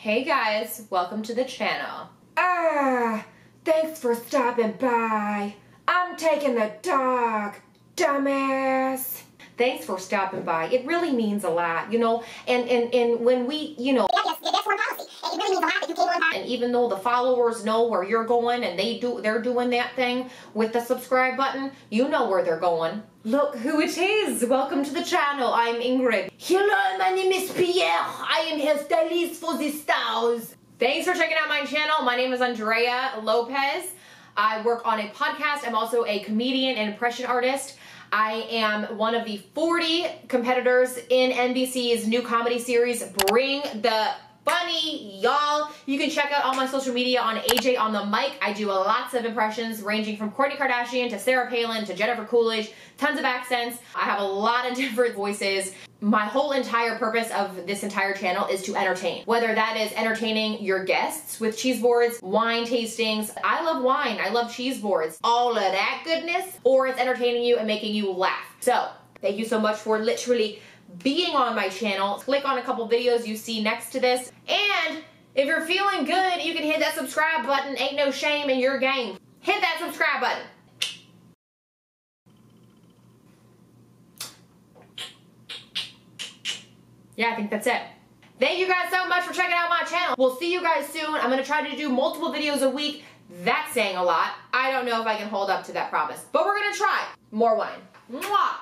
Hey guys, welcome to the channel. Thanks for stopping by. I'm taking the dog, dumbass. Thanks for stopping by. It really means a lot, you know, and when we, you know, that's foreign policy. It really means a lot that you came on. and even though the followers know where you're going and they're doing that thing with the subscribe button, you know where they're going. Look who it is. Welcome to the channel. I'm Ingrid. Hello, my name is Pierre. I am hairstylist for the stars. Thanks for checking out my channel. My name is Andrea Lopez. I work on a podcast. I'm also a comedian and impression artist. I am one of the 40 competitors in NBC's new comedy series, Bring the Funny, y'all. You can check out all my social media on AJ on the Mic. I do lots of impressions ranging from Kourtney Kardashian to Sarah Palin to Jennifer Coolidge, tons of accents. I have a lot of different voices. My whole entire purpose of this entire channel is to entertain. Whether that is entertaining your guests with Cheeseboards, wine tastings. I love wine, I love Cheeseboards, all of that goodness, or it's entertaining you and making you laugh. So, thank you so much for literally being on my channel. Click on a couple videos you see next to this. And if you're feeling good, you can hit that subscribe button. Ain't no shame in your game. Hit that subscribe button. Yeah, I think that's it. Thank you guys so much for checking out my channel. We'll see you guys soon. I'm gonna try to do multiple videos a week. That's saying a lot. I don't know if I can hold up to that promise, but we're gonna try. More wine. Mwah!